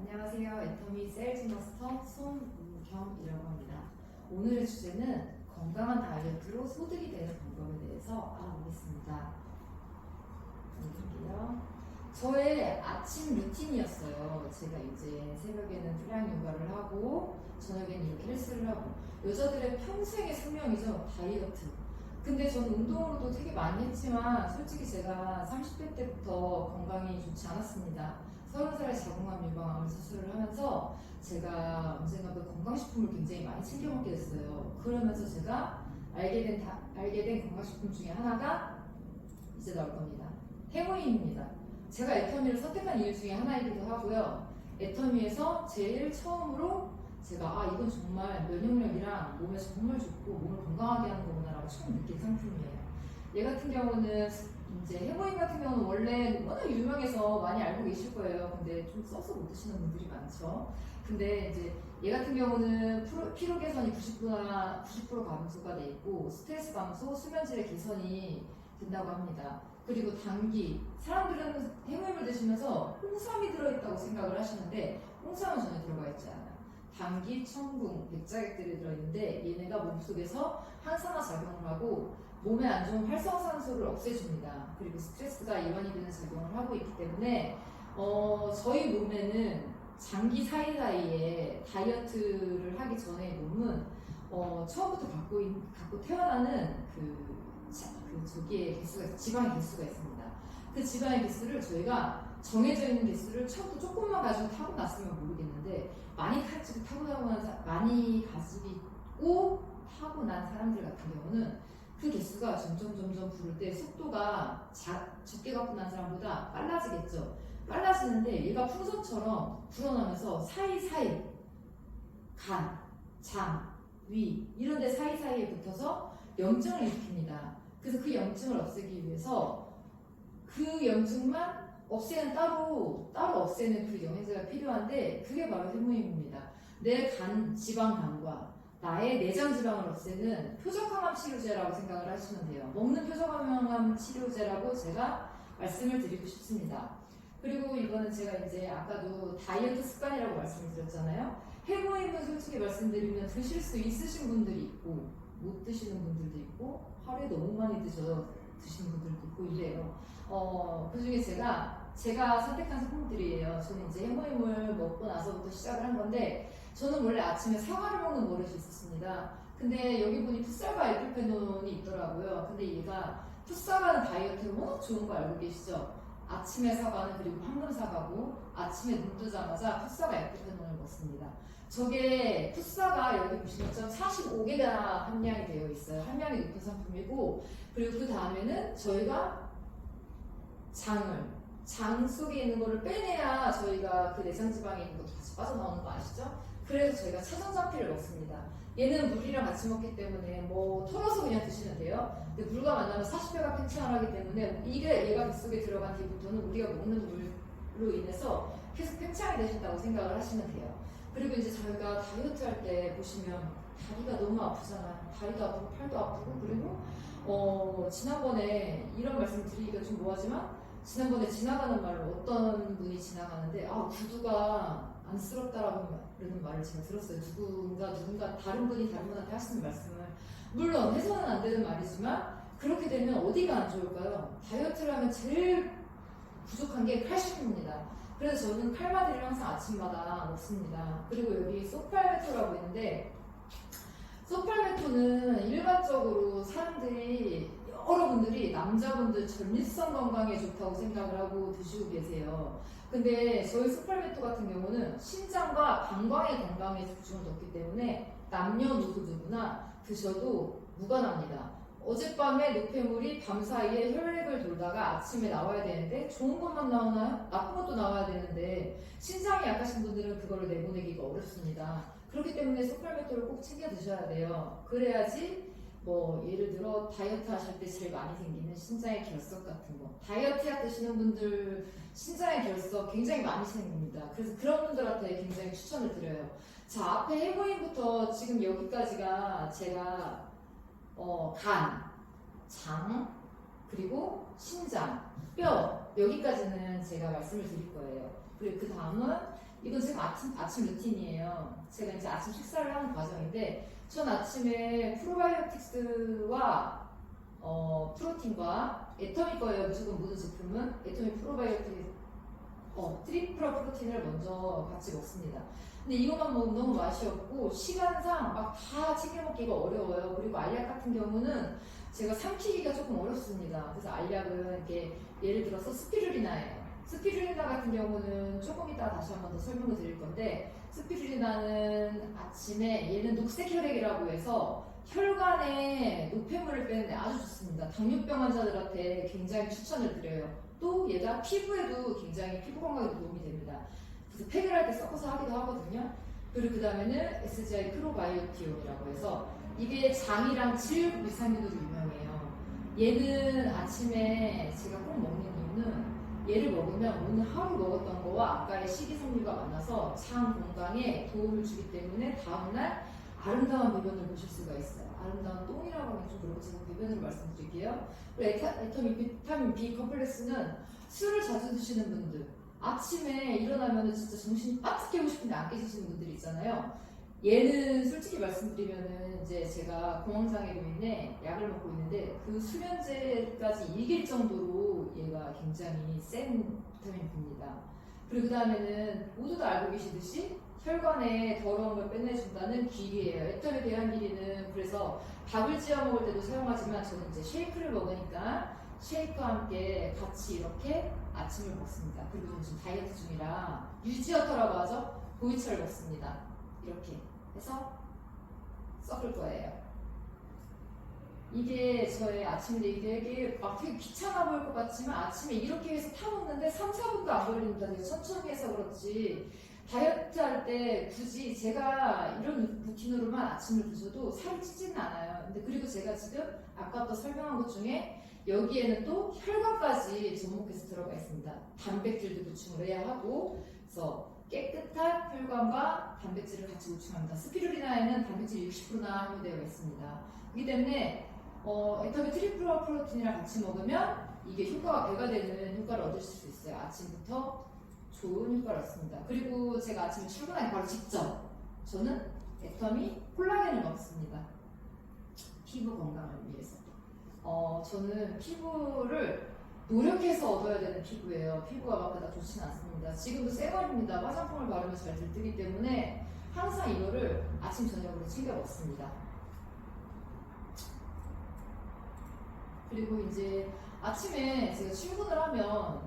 안녕하세요. 애터미 세일즈 마스터 손은경이라고 합니다. 오늘의 주제는 건강한 다이어트로 소득이 되는 방법에 대해서 알아보겠습니다. 볼게요. 저의 아침 루틴이었어요. 제가 이제 새벽에는 프랑 요가를 하고 저녁에는 이렇게 헬스를 하고 여자들의 평생의 숙명이죠. 다이어트. 근데 저는 운동으로도 되게 많이 했지만 솔직히 제가 30대 때부터 건강이 좋지 않았습니다. 30살에 자궁암 유방암을 수술을 하면서 제가 언젠가부터 건강식품을 굉장히 많이 챙겨 먹게 됐어요. 그러면서 제가 알게 된 건강식품 중에 하나가 이제 나올 겁니다. 해모인입니다. 제가 애터미를 선택한 이유 중에 하나이기도 하고요. 애터미에서 제일 처음으로 제가 이건 정말 면역력이랑 몸에 정말 좋고 몸을 건강하게 하는 거구나라고 처음 느낀 상품이에요. 얘 같은 경우는 이제 해모인 같은 경우는 원래 워낙 유명해서 많이 알고 계실 거예요. 근데 좀 써서 못 드시는 분들이 많죠. 근데 이제 얘 같은 경우는 피로 개선이 90% 감소가 돼 있고 스트레스 감소, 수면질의 개선이 된다고 합니다. 그리고 당기, 사람들은 해모임을 드시면서 홍삼이 들어있다고 생각을 하시는데 홍삼은 전혀 들어가 있지 않아요. 당기, 청궁, 백자객들이 들어있는데 얘네가 몸속에서 항산화 작용을 하고 몸에 안 좋은 활성산소를 없애줍니다. 그리고 스트레스가 이완이 되는 작용을 하고 있기 때문에 저희 몸에는 장기 사이사이에 다이어트를 하기 전에 몸은 처음부터 갖고 태어나는 저기에 개수가 지방의 개수가 있습니다. 그 지방의 개수를 저희가 정해져 있는 개수를 처음부터 조금만 가지고 타고났으면 모르겠는데 많이 가지고 타고난 사람들 같은 경우는 그 개수가 점점 부를 때 속도가 적게 갖고 난 사람보다 빨라지겠죠. 빨라지는데 얘가 풍선처럼 불어나면서 사이사이 간, 장, 위 이런 데 사이사이에 붙어서 염증을 일으킵니다. 그래서 그 염증을 없애기 위해서 그 염증만 없애는 따로 없애는 그 영양제가 필요한데 그게 바로 해모임입니다. 내 지방간과 나의 내장 지방을 없애는 표적항암 치료제라고 생각을 하시면 돼요. 먹는 표적항암 치료제라고 제가 말씀을 드리고 싶습니다. 그리고 이거는 제가 이제 아까도 다이어트 습관이라고 말씀을 드렸잖아요. 해모임은 솔직히 말씀드리면 드실 수 있으신 분들이 있고 못 드시는 분들도 있고 하루에 너무 많이 드시는 분들도 있고 이래요. 그 중에 제가 선택한 상품들이에요. 저는 이제 해모임을 먹고 나서부터 시작을 한 건데 저는 원래 아침에 사과를 먹는 버릇이 있었습니다. 근데 여기 보니 풋사과 에피페논이 있더라고요. 근데 얘가 풋사과는 다이어트에 워낙 좋은 거 알고 계시죠? 아침에 사과는 그리고 황금 사과고 아침에 눈 뜨자마자 풋사과 에피페논을 먹습니다. 저게 풋사가 여기 보시면 45개가 함량이 되어 있어요. 함량이 높은 상품이고 그리고 그 다음에는 저희가 장 속에 있는 거를 빼내야 저희가 그 내장지방에 있는 것도 같이 빠져나오는 거 아시죠? 그래서 저희가 차전자피를 먹습니다. 얘는 물이랑 같이 먹기 때문에 뭐 털어서 그냥 드시면 돼요. 근데 물과 만나면 40배가 팽창을 하기 때문에 얘가 뱃속에 들어간 뒤부터는 우리가 먹는 물로 인해서 계속 팽창이 되신다고 생각을 하시면 돼요. 그리고 이제 저희가 다이어트 할 때 보시면 다리가 너무 아프잖아요. 다리도 아프고 팔도 아프고 그리고 지난번에 이런 말씀 드리기가 좀 뭐하지만 지난번에 지나가는 말로 어떤 분이 지나가는데 구두가 안쓰럽다라는 말을 제가 들었어요. 누군가 다른 분이 다른 분한테 하시는 말씀을 물론 해서는 안 되는 말이지만 그렇게 되면 어디가 안 좋을까요? 다이어트를 하면 제일 부족한 게 칼슘입니다. 그래서 저는 칼마디를 항상 아침마다 먹습니다. 그리고 여기 소팔메토라고 있는데 소팔메토는 일반적으로 여러분들이 남자분들 전립선 건강에 좋다고 생각을 하고 드시고 계세요. 근데 저희 소팔메토 같은 경우는 신장과 방광의 건강에 집중을 뒀기 때문에 남녀노소 누구나 드셔도 무관합니다. 어젯밤에 노폐물이 밤사이에 혈액을 돌다가 아침에 나와야 되는데 좋은 것만 나오나요? 나쁜 것도 나와야 되는데 신장이 약하신 분들은 그거를 내보내기가 어렵습니다. 그렇기 때문에 소팔메토를 꼭 챙겨 드셔야 돼요. 그래야지 뭐 예를 들어 다이어트 하실 때 제일 많이 생기는 신장의 결석 같은 거 다이어트 약 드시는 분들 신장의 결석 굉장히 많이 생깁니다. 그래서 그런 분들한테 굉장히 추천을 드려요. 자, 앞에 해모임부터 지금 여기까지가 제가 간, 장, 그리고 신장, 뼈 여기까지는 제가 말씀을 드릴 거예요. 그리고 그 다음은 이건 제가 아침 루틴이에요. 제가 이제 아침 식사를 하는 과정인데, 전 아침에 프로바이오틱스와 프로틴과 애터미 거예요. 무조건 모든 제품은 애터미 프로바이오틱 트리플 프로틴을 먼저 같이 먹습니다. 근데 이것만 먹으면 너무 맛이 없고 시간상 막 다 챙겨 먹기가 어려워요. 그리고 알약 같은 경우는 제가 삼키기가 조금 어렵습니다. 그래서 알약은 이렇게 예를 들어서 스피루리나예요. 스피루리나 같은 경우는 조금 이따 다시 한 번 더 설명을 드릴 건데, 스피루리나는 아침에 얘는 녹색 혈액이라고 해서 혈관에 노폐물을 빼는데 아주 좋습니다. 당뇨병 환자들한테 굉장히 추천을 드려요. 또 얘가 피부에도 굉장히 피부 건강에 도움이 됩니다. 그래서 팩을 할 때 섞어서 하기도 하거든요. 그리고 그 다음에는 SGI 프로바이오티온이라고 해서 이게 장이랑 질 유산균으로 유명해요. 얘는 아침에 제가 꼭 먹는 이유는 얘를 먹으면 오늘 하루 먹었던 거와 아까의 식이섬유가 만나서 장 건강에 도움을 주기 때문에 다음날 아름다운 배변을 보실 수가 있어요. 아름다운 똥이라고 하면 좀 그렇고 제가 배변으로 말씀드릴게요. 그리고 애터미 비타민 B 컴플렉스는 술을 자주 드시는 분들, 아침에 일어나면 진짜 정신이 빠뜩 깨고 싶은데 안 깨지시는 분들이 있잖아요. 얘는 솔직히 말씀드리면은 이제 제가 공황장애로 인해 약을 먹고 있는데 그 수면제까지 이길 정도로 얘가 굉장히 센 비타민 B입니다. 그리고 그 다음에는 모두 다 알고 계시듯이 혈관에 더러운 걸 빼내준다는 귀리예요. 애터미 대한귀리는 그래서 밥을 지어 먹을 때도 사용하지만 저는 이제 쉐이크를 먹으니까 쉐이크와 함께 같이 이렇게 아침을 먹습니다. 그리고 저는 지금 다이어트 중이라 유지어터라고 하죠. 보이차를 먹습니다. 이렇게 해서 섞을 거예요. 이게 저의 아침인데 이게 막 되게 귀찮아 보일 것 같지만 아침에 이렇게 해서 타먹는데 3, 4분도 안 걸립니다. 되게 천천히 해서 그렇지 다이어트 할 때 굳이 제가 이런 루틴으로만 아침을 드셔도 살이 찌지는 않아요. 근데 그리고 제가 지금 아까 또 설명한 것 중에 여기에는 또 혈관까지 접목해서 들어가 있습니다. 단백질도 보충을 해야 하고 그래서 깨끗한 혈관과 단백질을 같이 보충합니다. 스피루리나에는 단백질 60%나 함유되어 있습니다. 그렇기 때문에 애터미 트리플 프로틴이랑 같이 먹으면 이게 효과가 배가 되는 효과를 얻으실 수 있어요. 아침부터 좋은 효과를 얻습니다. 그리고 제가 아침에 출근하기 바로 직전 저는 애터미 콜라겐을 먹습니다. 피부 건강을 위해서. 저는 피부를 노력해서 얻어야 되는 피부예요. 피부가 막 그닥 좋지는 않습니다. 지금도 쌩얼입니다. 화장품을 바르면 잘 들뜨기 때문에 항상 이거를 아침 저녁으로 챙겨 먹습니다. 그리고 이제 아침에 제가 출근을 하면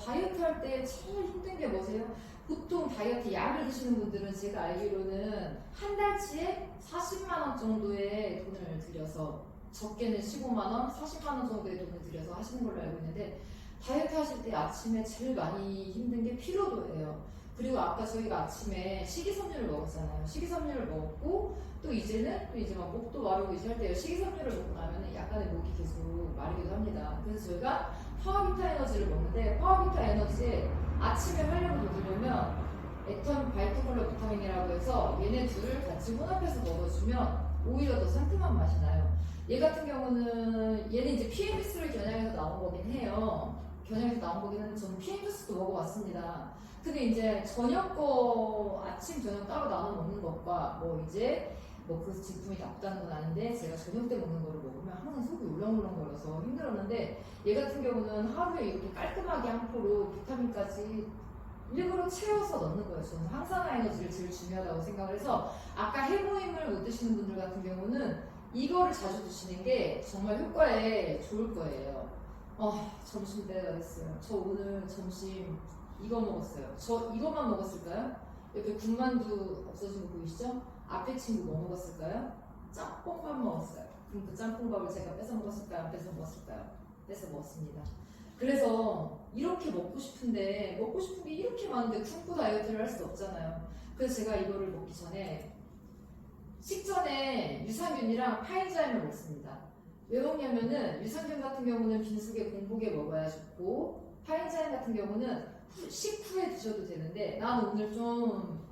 다이어트 할 때 제일 힘든 게 뭐세요? 보통 다이어트 약을 드시는 분들은 제가 알기로는 한 달치에 40만 원 정도의 돈을 들여서 적게는 15만 원, 40만 원 정도의 돈을 들여서 하시는 걸로 알고 있는데 다이어트 하실 때 아침에 제일 많이 힘든 게 피로도예요. 그리고 아까 저희가 아침에 식이섬유를 먹었잖아요. 식이섬유를 먹었고 또 이제는 또 이제 막 목도 마르고 이제 할 때 식이섬유를 먹고 나면 약간의 목이 계속 마르기도 합니다. 그래서 저희가 파워비타 에너지를 먹는데 파워비타 에너지에 아침에 활력을 돋으려면 애텀 바이토콜로 비타민이라고 해서 얘네 둘을 같이 혼합해서 먹어주면 오히려 더 상큼한 맛이 나요. 얘 같은 경우는 얘는 이제 PM주스를 겨냥해서 나온 거긴 해요. 겨냥해서 나온 거긴 한데 저는 PM주스도 먹어봤습니다. 근데 이제 저녁 거 아침 저녁 따로 나눠 먹는 것과 이제 그 제품이 나쁘다는 건 아닌데 제가 저녁 때 먹는 거를 먹으면 항상 속이 울렁울렁거려서 힘들었는데 얘 같은 경우는 하루에 이렇게 깔끔하게 한 포로 비타민까지 일부러 채워서 넣는 거예요. 저는 항산화 에너지를 제일 중요하다고 생각을 해서 아까 해모임을 못 드시는 분들 같은 경우는 이거를 자주 드시는 게 정말 효과에 좋을 거예요. 점심 때가 됐어요. 저 오늘 점심 이거 먹었어요. 저 이것만 먹었을까요? 옆에 군만두 없어진 거 보이시죠? 앞에 친구 뭐 먹었을까요? 짬뽕밥 먹었어요. 그럼 그 짬뽕밥을 제가 뺏어 먹었을까요? 안 뺏어 먹었을까요? 뺏어 먹었습니다. 그래서 이렇게 먹고 싶은데 먹고 싶은 게 이렇게 많은데 굶고 다이어트를 할 수 없잖아요. 그래서 제가 이거를 먹기 전에 식전에 유산균이랑 파인자임을 먹습니다. 왜 먹냐면은 유산균 같은 경우는 빈속에 공복에 먹어야 좋고 파인자임 같은 경우는 식후에 드셔도 되는데 나는 오늘 좀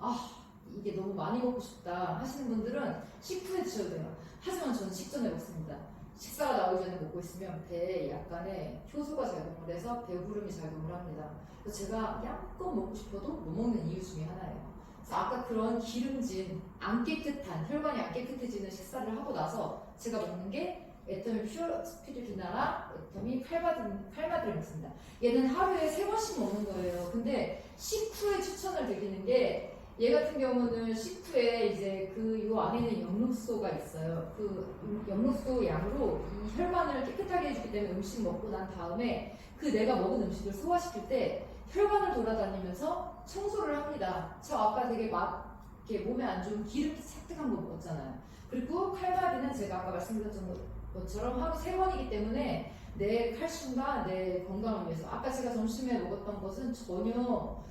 이게 너무 많이 먹고 싶다 하시는 분들은 식후에 드셔도 돼요. 하지만 저는 식전에 먹습니다. 식사가 나오기 전에 먹고 있으면 배에 약간의 효소가 작용을 해서 배부름이 작용을 합니다. 그래서 제가 양껏 먹고 싶어도 못 먹는 이유 중에 하나예요. 그래서 아까 그런 기름진, 안 깨끗한, 혈관이 안 깨끗해지는 식사를 하고 나서 제가 먹는 게 애터미 퓨어 스피루리나랑 애터미 칼마드를 먹습니다. 얘는 하루에 3번씩 먹는 거예요. 근데 식후에 추천을 드리는 게 얘 같은 경우는 식후에 이제 그 요 안에는 엽록소가 있어요. 그 엽록소 양으로 이 혈관을 깨끗하게 해주기 때문에 음식 먹고 난 다음에 그 내가 먹은 음식을 소화시킬 때 혈관을 돌아다니면서 청소를 합니다. 저 아까 되게 막 이렇게 몸에 안 좋은 기름기 착득한 거 먹었잖아요. 그리고 칼마디는 제가 아까 말씀드렸던 것처럼 하루 3번이기 때문에 내 칼슘과 내 건강을 위해서 아까 제가 점심에 먹었던 것은 전혀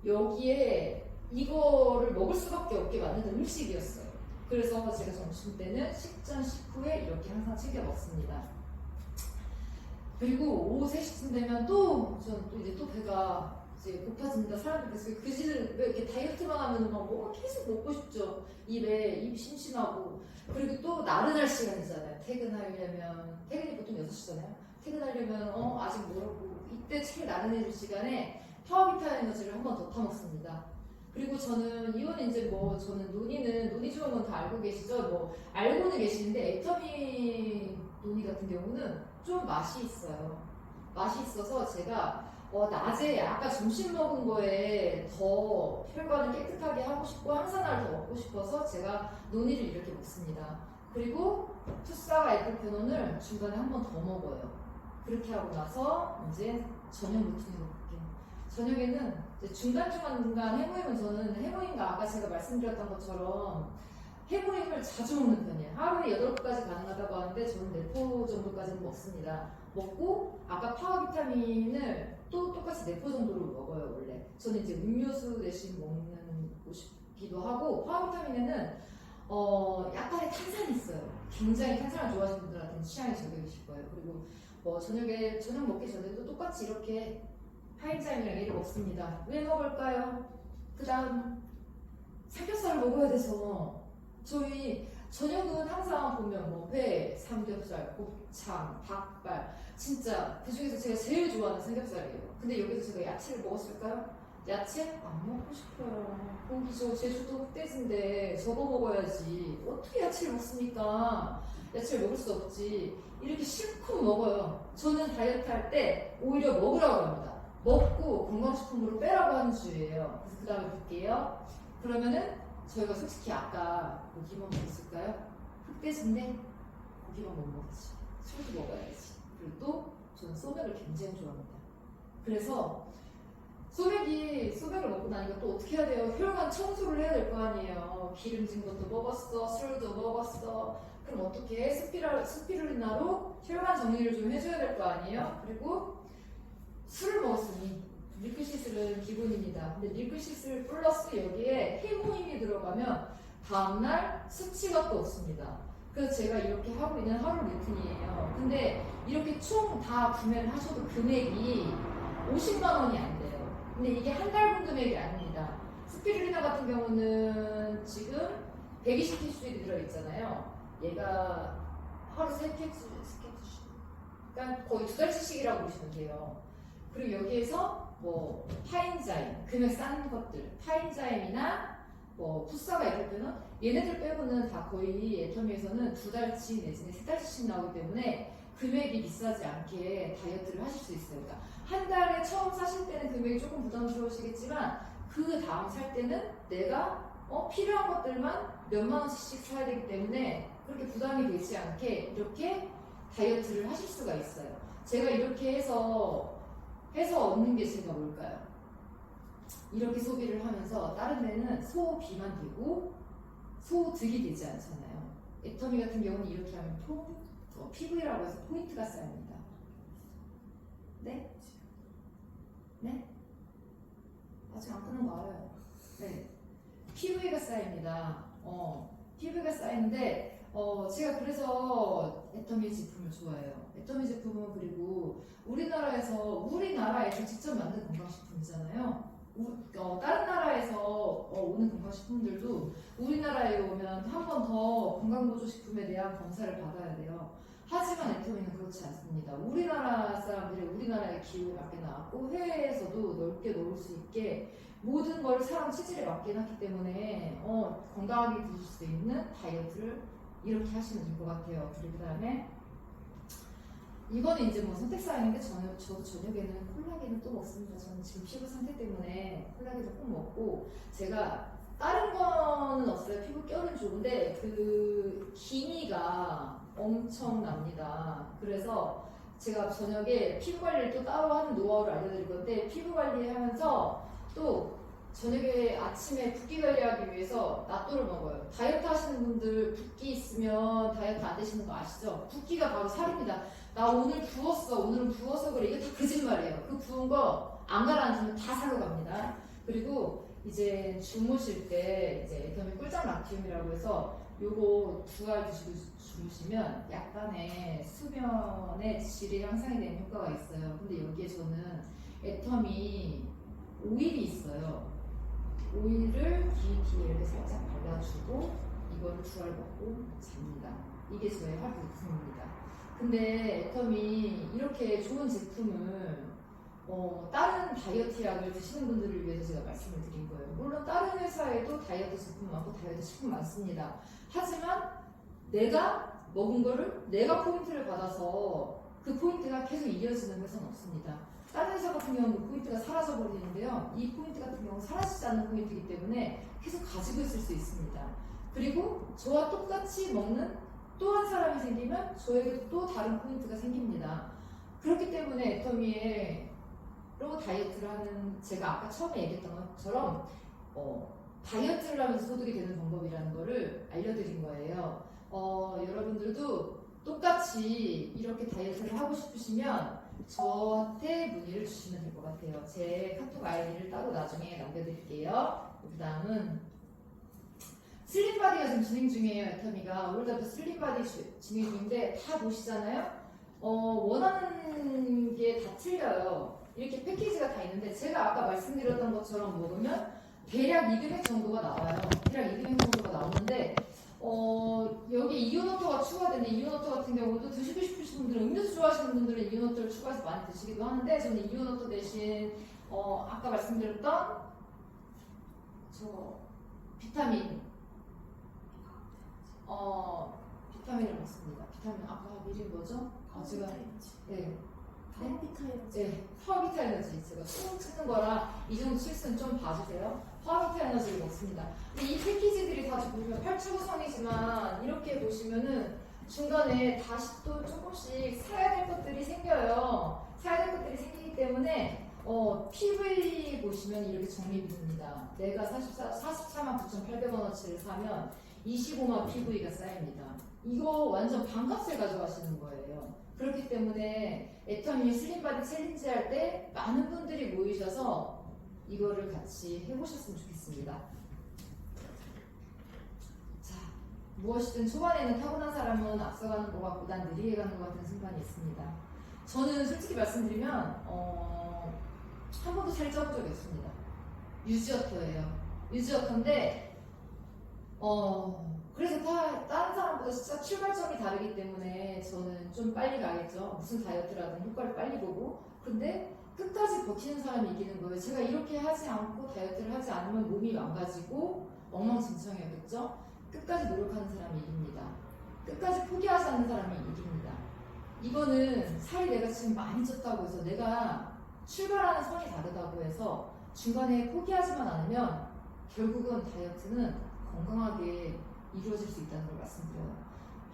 여기에 이거를 먹을 수밖에 없게 만드는 음식이었어요. 그래서 제가 점심 때는 식전 식후에 이렇게 항상 챙겨 먹습니다. 그리고 오후 3시쯤 되면 저는 또 이제 또 배가 이제 고파집니다. 사람들 그지는 왜 이렇게 다이어트만 하면 막 뭐가 계속 먹고 싶죠. 입 심심하고. 그리고 또 나른할 시간이잖아요. 퇴근이 보통 6시잖아요. 퇴근하려면 아직 모르고 이때 제일 나른해질 시간에 파워비타 에너지를 한 번 더 타먹습니다. 그리고 저는 이거는 이제 저는 논이 좋은 건 다 알고 계시죠? 알고는 계시는데 애터미 논이 같은 경우는 좀 맛이 있어요. 맛이 있어서 제가 낮에 아까 점심 먹은 거에 더 혈관을 깨끗하게 하고 싶고 항산화를 더 먹고 싶어서 제가 논이를 이렇게 먹습니다. 그리고 투사와 에프페논을 중간에 한 번 더 먹어요. 그렇게 하고 나서 이제 저녁 루틴으로 볼게요. 저녁에는 이제 중간중간 해모임은 저는 해모임과 아까 제가 말씀드렸던 것처럼 해모임을 자주 먹는 편이에요. 하루에 8번까지 가능하다고 하는데 저는 4포 정도까지는 먹습니다. 먹고 아까 파워 비타민을 또 똑같이 4포 정도로 먹어요. 원래 저는 이제 음료수 대신 먹는 것이기도 하고 파워 비타민에는 약간의 탄산이 있어요. 굉장히 탄산을 좋아하시는 분들한테는 취향이 적용이실 거예요. 그리고 저녁 먹기 전에도 똑같이 이렇게 파인자임이랑 얘를 먹습니다. 왜 먹을까요? 그 다음 삼겹살을 먹어야 돼서 저희 저녁은 항상 보면 회, 삼겹살, 곱창, 닭발 진짜 그 중에서 제가 제일 좋아하는 삼겹살이에요. 근데 여기서 제가 야채를 먹었을까요? 야채 안 먹고 싶어요. 거기 제주도 흑돼지인데 저거 먹어야지. 어떻게 야채를 먹습니까? 야채를 먹을 수 없지. 이렇게 실컷 먹어요. 저는 다이어트 할 때 오히려 먹으라고 합니다. 먹고 건강식품으로 빼라고 하는 주의예요. 그래서 그 다음에 볼게요. 그러면은 저희가 솔직히 아까 고기만 먹었을까요? 흑돼지인데 고기만 못 먹지. 술도 먹어야지. 그리고 또 저는 소맥을 굉장히 좋아합니다. 그래서 소맥을 먹고 나니까 또 어떻게 해야 돼요? 혈관 청소를 해야 될 거 아니에요. 기름진 것도 먹었어, 술도 먹었어. 그럼 어떻게 해? 스피루리나로 혈관 정리를 좀 해줘야 될 거 아니에요? 그리고 술을 먹었으니 밀크시슬은 기본입니다. 근데 밀크시슬 플러스 여기에 해모임이 들어가면 다음날 수치가 또 없습니다. 그래서 제가 이렇게 하고 있는 하루 루틴이에요. 근데 이렇게 총 다 구매를 하셔도 금액이 50만 원이 안 돼요. 근데 이게 한 달분 금액이 아닙니다. 스피루리나 같은 경우는 지금 120캡슐이 들어있잖아요. 얘가 하루 3캡슐, 그러니까 거의 2달치씩이라고 보시면 돼요. 그리고 여기에서 파인자임, 금액 싼 것들, 파인자임이나 푸사가 에프페논 얘네들 빼고는 다 거의 애터미에서는 2달치 내지는 3달치씩 나오기 때문에 금액이 비싸지 않게 다이어트를 하실 수 있어요. 그러니까 한 달에 처음 사실 때는 금액이 조금 부담스러우시겠지만 그 다음 살 때는 내가 필요한 것들만 몇만 원씩 사야 되기 때문에 그렇게 부담이 되지 않게 이렇게 다이어트를 하실 수가 있어요. 제가 이렇게 해서 얻는 게 제가 뭘까요? 이렇게 소비를 하면서 다른 데는 소비만 되고 소득이 되지 않잖아요. 애터미 같은 경우는 이렇게 하면 PV라고 해서 포인트가 쌓입니다. 네? 네? 아직 안 끝난 거 알아요. 네. PV가 쌓입니다. PV가 쌓이는데 제가 그래서 애터미 제품을 좋아해요. 애터미 제품은 그리고 우리나라에서 직접 만든 건강식품이잖아요. 다른 나라에서 오는 건강식품들도 우리나라에 오면 한 번 더 건강보조식품에 대한 검사를 받아야 돼요. 하지만 애터미는 그렇지 않습니다. 우리나라 사람들이 우리나라의 기후에 맞게 나왔고 해외에서도 넓게 놓을 수 있게 모든 걸 사람 체질에 맞게 해놨기 때문에 건강하게 드실 수 있는 다이어트를 이렇게 하시면 될 것 같아요. 그리고 그다음에 이거는 이제 뭐 선택사항인데 저도 저녁에는 콜라겐은 또 먹습니다. 저는 지금 피부 상태 때문에 콜라겐을 꼭 먹고 제가 다른 거는 없어요. 피부 결은 좋은데 그 기미가 엄청납니다. 그래서 제가 저녁에 피부 관리를 또 따로 하는 노하우를 알려드릴 건데 피부 관리하면서 또 저녁에 아침에 붓기 관리하기 위해서 낫또를 먹어요. 다이어트 하시는 분들 붓기 있으면 다이어트 안 되시는 거 아시죠? 붓기가 바로 살입니다. 나 오늘 부었어. 오늘은 부어서 그래. 이게 다 거짓말이에요. 그 부은 거 안 가라앉으면 다 살로 갑니다. 그리고 이제 주무실 때 이제 애터미 꿀잠 라티움이라고 해서 요거 2알 드시고 주무시면 약간의 수면의 질이 향상이 되는 효과가 있어요. 근데 여기에 저는 애터미 오일이 있어요. 오일을 귀에 이렇게 살짝 발라주고 이거를 2알 먹고 잡니다. 이게 저의 하루 루틴입니다. 근데 애터미 이렇게 좋은 제품을 다른 다이어트 약을 드시는 분들을 위해서 제가 말씀을 드린 거예요. 물론 다른 회사에도 다이어트 제품 많고 다이어트 식품 많습니다. 하지만 내가 먹은 거를 내가 포인트를 받아서 그 포인트가 계속 이어지는 회사는 없습니다. 다른 회사 같은 경우는 그 포인트가 사라져 버리는데요. 이 포인트 같은 경우는 사라지지 않는 포인트이기 때문에 계속 가지고 있을 수 있습니다. 그리고 저와 똑같이 먹는 또 한 사람이 생기면 저에게도 또 다른 포인트가 생깁니다. 그렇기 때문에 애터미에 다이어트를 하는 제가 아까 처음에 얘기했던 것처럼 다이어트를 하면서 소득이 되는 방법이라는 거를 알려드린 거예요. 여러분들도 똑같이 이렇게 다이어트를 하고 싶으시면 저한테 문의를 주시면 될 것 같아요. 제 카톡 아이디를 따로 나중에 남겨드릴게요. 그 다음은 슬림바디가 지금 진행 중이에요. 애터미가 올해부터 슬림바디 진행 중인데 다 보시잖아요. 원하는 게 다 틀려요. 이렇게 패키지가 다 있는데 제가 아까 말씀드렸던 것처럼 먹으면 대략 200회 정도가 나와요. 대략 200회 정도가 나오는데 여기 이온워터가 추가되는 이온워터 같은 경우도 드시고 싶으신 분들은 음료수 좋아하시는 분들은 이온워터를 추가해서 많이 드시기도 하는데 저는 이온워터 대신 아까 말씀드렸던 저 비타민을 먹습니다. 비타민 아까 이름이 뭐죠? 제가 네. 파워비타 에너지. 제가 총 찍는 거랑 이 정도 실수는 좀 봐주세요. 파워비타 에너지를 먹습니다. 근데 이 패키지들이 다 보시면 8추구성이지만 이렇게 보시면은 중간에 다시 또 조금씩 사야 될 것들이 생겨요. 사야 될 것들이 생기기 때문에 PV 보시면 이렇게 적립이 됩니다. 내가 44만 9,800원어치를 사면 25만 PV가 쌓입니다. 이거 완전 반값을 가져가시는 거예요. 그렇기 때문에 애터미 슬림바디 챌린지 할 때 많은 분들이 모이셔서 이거를 같이 해보셨으면 좋겠습니다. 자, 무엇이든 초반에는 타고난 사람은 앞서가는 것 같고 난 느리게 가는 것 같은 순간이 있습니다. 저는 솔직히 말씀드리면 한 번도 살쪄본 적이 없습니다. 유지어터예요. 유지어터인데 그래서 다른 사람보다 진짜 출발점이 다르기 때문에 저는 좀 빨리 가겠죠. 무슨 다이어트라든 효과를 빨리 보고. 근데 끝까지 버티는 사람이 이기는 거예요. 제가 이렇게 하지 않고 다이어트를 하지 않으면 몸이 망가지고 엉망진창이었겠죠. 끝까지 노력하는 사람이 이깁니다. 끝까지 포기하지 않는 사람이 이깁니다. 이거는 살이 내가 지금 많이 쪘다고 해서 내가 출발하는 선이 다르다고 해서 중간에 포기하지만 않으면 결국은 다이어트는 건강하게 이루어질 수 있다는 걸 말씀드려요.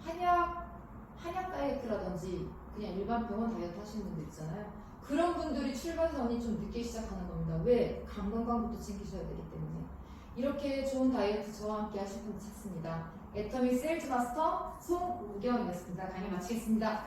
한약 다이어트라든지 그냥 일반 병원 다이어트 하시는 분들 있잖아요. 그런 분들이 출발선이 좀 늦게 시작하는 겁니다. 왜? 간 건강부터 챙기셔야 되기 때문에. 이렇게 좋은 다이어트 저와 함께 하실 분들 찾습니다. 애터미 세일즈 마스터 송우경이었습니다. 강의 마치겠습니다.